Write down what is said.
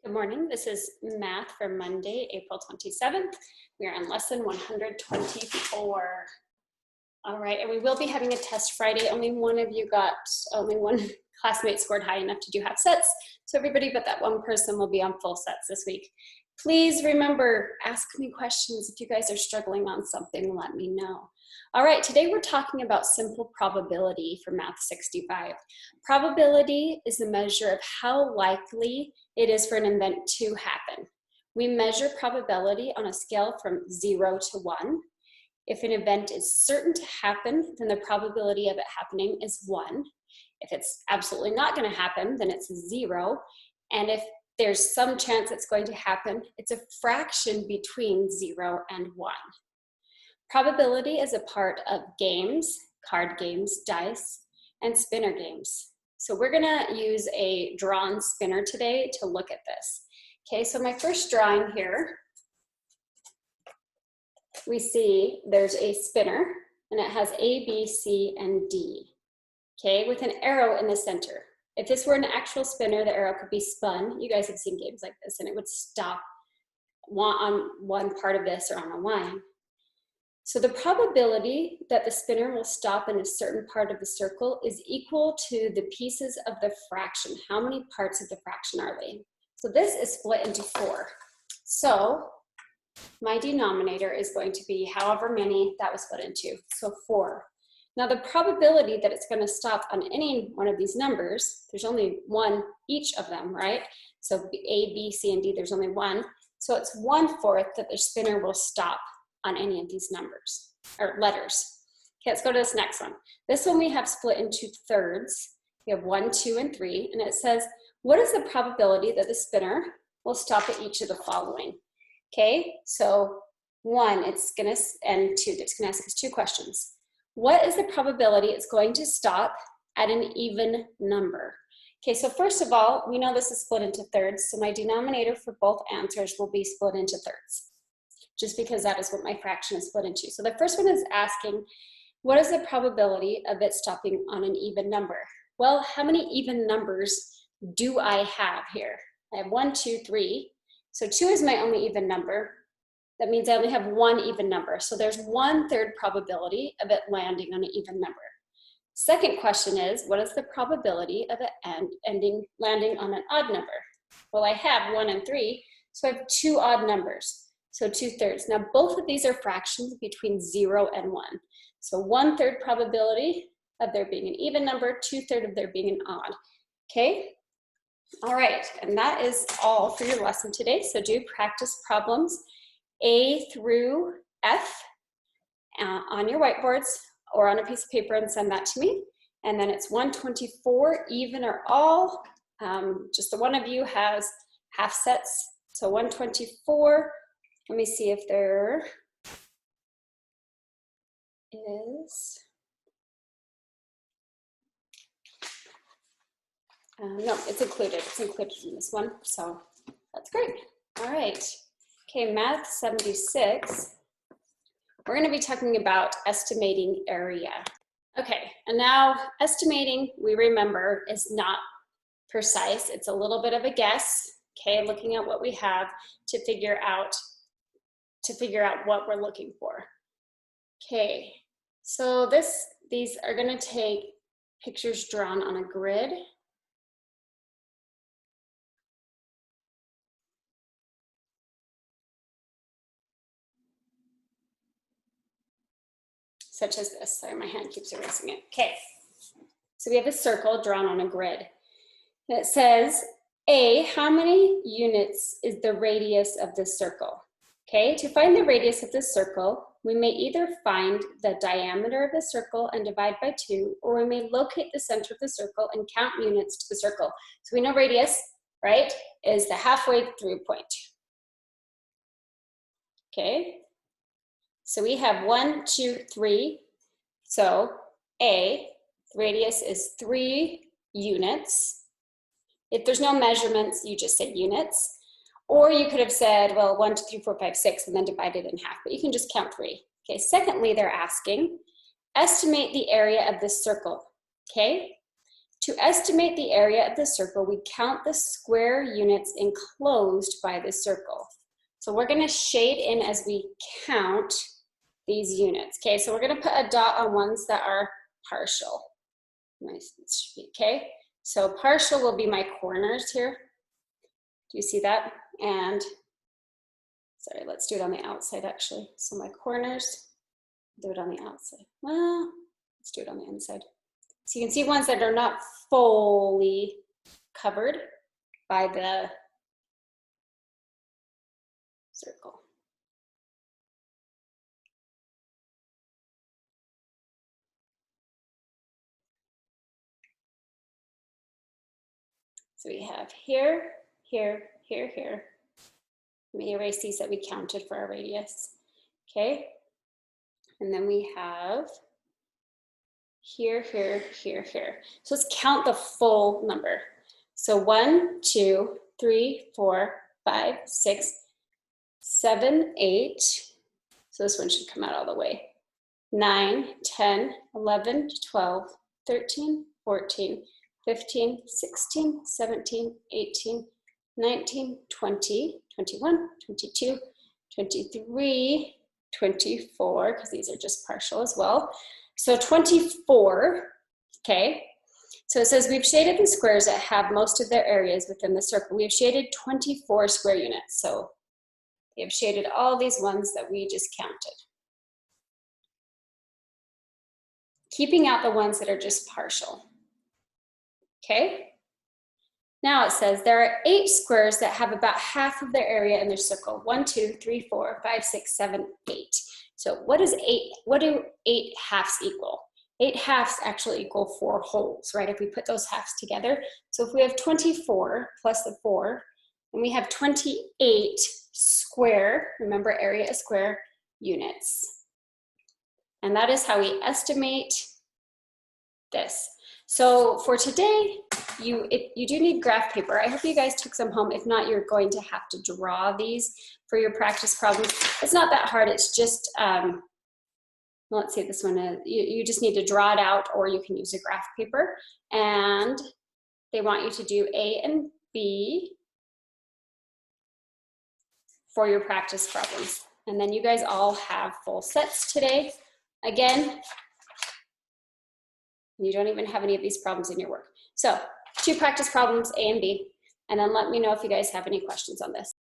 Good morning. This is math for Monday, April 27th. We are on lesson 124. All right, and we will be having a test Friday. Only one classmate scored high enough to do half sets. So everybody but that one person will be on full sets this week. Please remember, ask me questions. If you guys are struggling on something, let me know. All right, today we're talking about simple probability for Math 65. Probability is a measure of how likely it is for an event to happen. We measure probability on a scale from 0 to 1. If an event is certain to happen, then the probability of it happening is 1. If it's absolutely not going to happen, then it's 0. And if there's some chance it's going to happen, it's a fraction between 0 and 1. Probability is a part of games, card games, dice, and spinner games. So we're gonna use a drawn spinner today to look at this. Okay, so my first drawing here, we see there's a spinner and it has A, B, C, and D. Okay, with an arrow in the center. If this were an actual spinner, the arrow could be spun. You guys have seen games like this, and it would stop on one part of this or on a line. So the probability that the spinner will stop in a certain part of the circle is equal to the pieces of the fraction. How many parts of the fraction are they? So this is split into 4. So my denominator is going to be however many that was split into, so 4. Now the probability that it's going to stop on any one of these numbers, there's only one each of them, right? So A, B, C, and D, there's only one. So it's 1/4 that the spinner will stop on any of these numbers or letters. Okay, let's go to this next one. This one we have split into thirds. We have 1, 2, and 3, and it says, what is the probability that the spinner will stop at each of the following? Okay, so 1, and 2, it's gonna ask us 2 questions. What is the probability it's going to stop at an even number? Okay, so first of all, we know this is split into thirds, so my denominator for both answers will be split into thirds, just because that is what my fraction is split into. So the first one is asking, what is the probability of it stopping on an even number? Well, how many even numbers do I have here? I have 1, 2, 3. So 2 is my only even number. That means I only have one even number. So there's 1/3 probability of it landing on an even number. Second question is, what is the probability of it landing on an odd number? Well, I have 1 and 3, so I have 2 odd numbers. So 2/3. Now both of these are fractions between 0 and 1. So 1/3 probability of there being an even number, 2/3 of there being an odd. Okay? All right, and that is all for your lesson today. So do practice problems A through F on your whiteboards or on a piece of paper and send that to me. And then it's 124, even or all. Just the one of you has half sets. So 124. Let me see if there is. No, it's included. It's included in this one. So that's great. All right. Okay, Math 76. We're going to be talking about estimating area. Okay, and now estimating, we remember, is not precise. It's a little bit of a guess. Okay, looking at what we have to figure out what we're looking for. Okay, so these are going to take pictures drawn on a grid. Such as this. Sorry, my hand keeps erasing it. Okay, so we have a circle drawn on a grid. And it says, A, how many units is the radius of this circle? Okay, to find the radius of this circle, we may either find the diameter of the circle and divide by 2, or we may locate the center of the circle and count units to the circle. So we know radius, right, is the halfway through point. Okay. So we have 1, 2, 3. So A, the radius is 3 units. If there's no measurements, you just say units. Or you could have said, well, 1, 2, 3, 4, 5, 6, and then divide it in half. But you can just count 3. Okay, secondly, they're asking, estimate the area of this circle. Okay, To estimate the area of the circle, we count the square units enclosed by the circle. So we're going to shade in as we count these units. Okay, so we're going to put a dot on ones that are partial. Nice, okay, so partial will be my corners here. Do you see that? And sorry, let's do it on the outside actually. So my corners, do it on the outside. Well, let's do it on the inside. So you can see ones that are not fully covered by the circle. So we have here, here, here, here. Let me erase these that we counted for our radius. Okay. And then we have here, here, here, here. So let's count the full number. So 1, 2, 3, 4, 5, 6, 7, 8. So this one should come out all the way. 9, 10, 11, 12, 13, 14, 15, 16, 17, 18, 19, 20, 21, 22, 23, 24, because these are just partial as well. So 24, okay. So it says we've shaded the squares that have most of their areas within the circle. We've shaded 24 square units. So we have shaded all these ones that we just counted. Keeping out the ones that are just partial. Okay. Now it says there are 8 squares that have about half of their area in their circle. 1, 2, 3, 4, 5, 6, 7, 8. So what is 8? What do 8 halves equal? 8 halves actually equal 4 wholes, right? If we put those halves together. So if we have 24 plus the 4, and we have 28 square, remember area is square, units. And that is how we estimate this. So for today, you do need graph paper. I hope you guys took some home. If not, you're going to have to draw these for your practice problems. It's not that hard. It's just, let's see, this one, you just need to draw it out, or you can use a graph paper. And they want you to do A and B for your practice problems. And then you guys all have full sets today. Again, you don't even have any of these problems in your work. So 2 practice problems, A and B, and then let me know if you guys have any questions on this.